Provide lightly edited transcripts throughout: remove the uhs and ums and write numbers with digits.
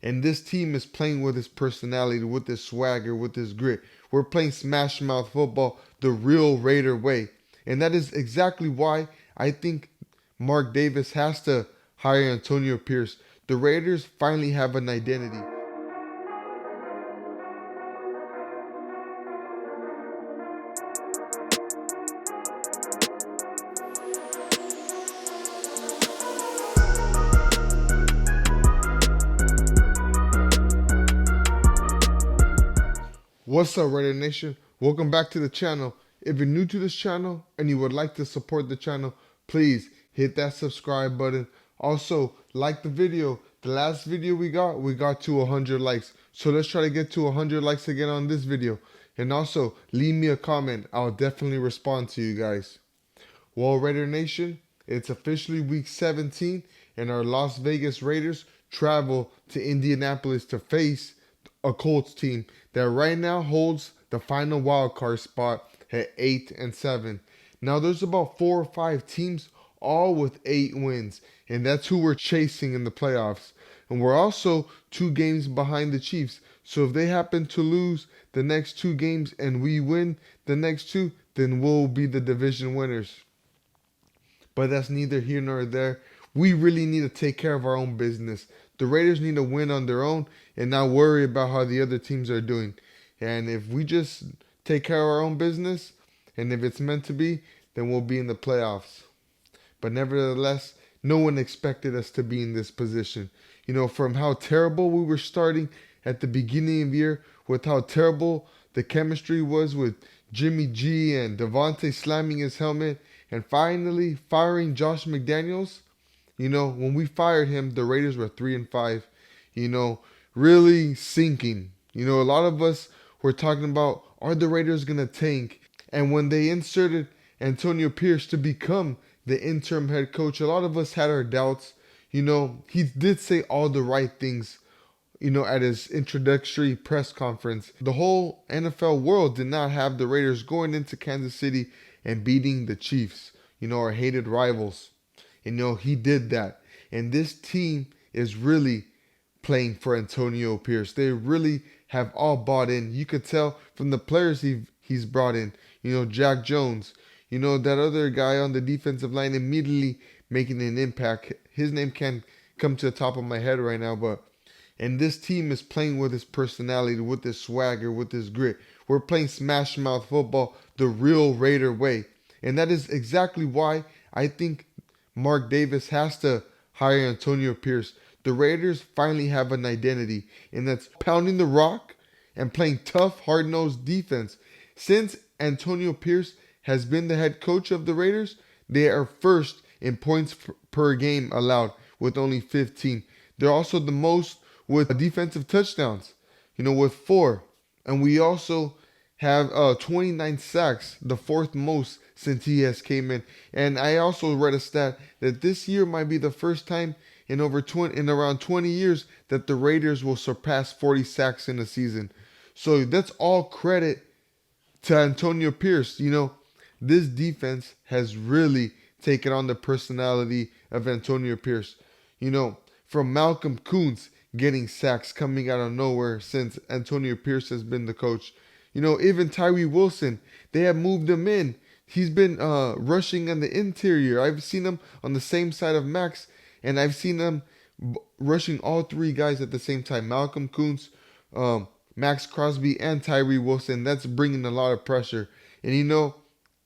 And this team is playing with his personality, with his swagger, with his grit. We're playing smash mouth football the real Raider way. And that is exactly why I think Mark Davis has to hire Antonio Pierce. The Raiders finally have an identity. What's up, RaiderNation? Welcome back to the channel. If you're new to this channel and you would like to support the channel, please hit that subscribe button. Also, like the video. The last video we got to 100 likes. So let's try to get to 100 likes again on this video. And also, leave me a comment. I'll definitely respond to you guys. Well, Raider Nation, it's officially week 17, and our Las Vegas Raiders travel to Indianapolis to face a Colts team that right now holds the final wild card spot at 8-7. Now there's about 4 or 5 teams all with 8 wins, and that's who we're chasing in the playoffs. And we're also 2 games behind the Chiefs. So if they happen to lose the next 2 games and we win the next 2, then we'll be the division winners. But that's neither here nor there. We really need to take care of our own business. The Raiders need to win on their own and not worry about how the other teams are doing. And if we just take care of our own business, and if it's meant to be, then we'll be in the playoffs. But nevertheless, no one expected us to be in this position. You know, from how terrible we were starting at the beginning of the year, with how terrible the chemistry was with Jimmy G and Devontae slamming his helmet, and finally firing Josh McDaniels. You know, when we fired him, the Raiders were 3-5. You know, really sinking. You know, a lot of us were talking about, are the Raiders going to tank? And when they inserted Antonio Pierce to become the interim head coach, a lot of us had our doubts. You know, he did say all the right things, you know, at his introductory press conference. The whole NFL world did not have the Raiders going into Kansas City and beating the Chiefs, you know, our hated rivals. And, you know, he did that. And this team is really playing for Antonio Pierce. They really have all bought in. You could tell from the players he's brought in. You know, Jack Jones. You know, that other guy on the defensive line immediately making an impact. His name can't come to the top of my head right now, but... And this team is playing with his personality, with his swagger, with his grit. We're playing smash mouth football the real Raider way. And that is exactly why I think Mark Davis has to hire Antonio Pierce. The Raiders finally have an identity, and that's pounding the rock and playing tough, hard-nosed defense. Since Antonio Pierce has been the head coach of the Raiders, they are first in points per game allowed with only 15. They're also the most with defensive touchdowns, you know, with 4. And we also have 29 sacks, the 4th most since he has came in. And I also read a stat that this year might be the first time in around 20 years that the Raiders will surpass 40 sacks in a season. So that's all credit to Antonio Pierce. You know, this defense has really taken on the personality of Antonio Pierce. You know, from Malcolm Koonce getting sacks coming out of nowhere since Antonio Pierce has been the coach. You know, even Tyree Wilson, they have moved him in. He's been rushing on the interior. I've seen him on the same side of Max, and I've seen him rushing all 3 guys at the same time. Malcolm Koonce, Max Crosby, and Tyree Wilson. That's bringing a lot of pressure. And, you know,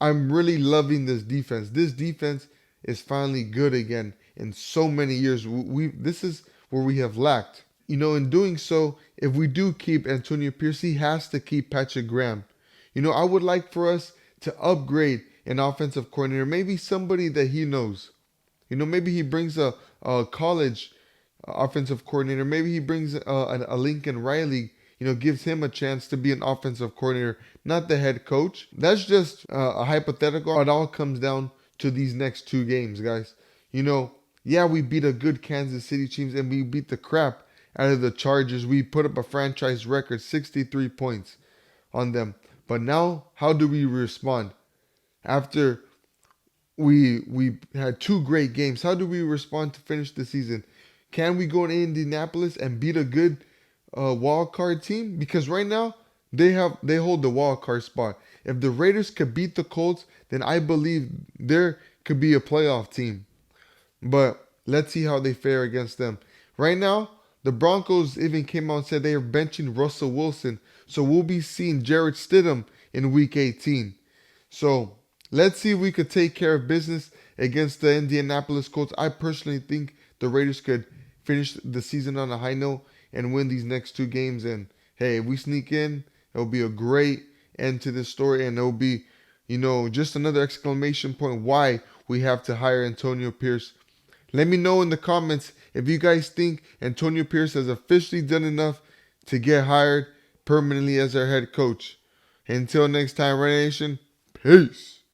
I'm really loving this defense. This defense is finally good again in so many years. This is where we have lacked. You know, in doing so, if we do keep Antonio Pierce, he has to keep Patrick Graham. You know, I would like for us to upgrade an offensive coordinator, maybe somebody that he knows. You know, maybe he brings a college offensive coordinator. Maybe he brings a Lincoln Riley, you know, gives him a chance to be an offensive coordinator, not the head coach. That's just a hypothetical. It all comes down to these next 2 games, guys. You know, yeah, we beat a good Kansas City Chiefs and we beat the crap out of the Chargers. We put up a franchise record, 63 points on them. But now, how do we respond? After we had 2 great games, how do we respond to finish the season? Can we go to Indianapolis and beat a good wild card team? Because right now they hold the wild card spot. If the Raiders could beat the Colts, then I believe there could be a playoff team. But let's see how they fare against them. Right now, the Broncos even came out and said they are benching Russell Wilson. So we'll be seeing Jarrett Stidham in Week 18. So let's see if we could take care of business against the Indianapolis Colts. I personally think the Raiders could finish the season on a high note and win these next two games. And hey, if we sneak in, it'll be a great end to this story. And it'll be, just another exclamation point why we have to hire Antonio Pierce. Let me know in the comments if you guys think Antonio Pierce has officially done enough to get hired permanently as our head coach. Until next time, RaiderNation, peace.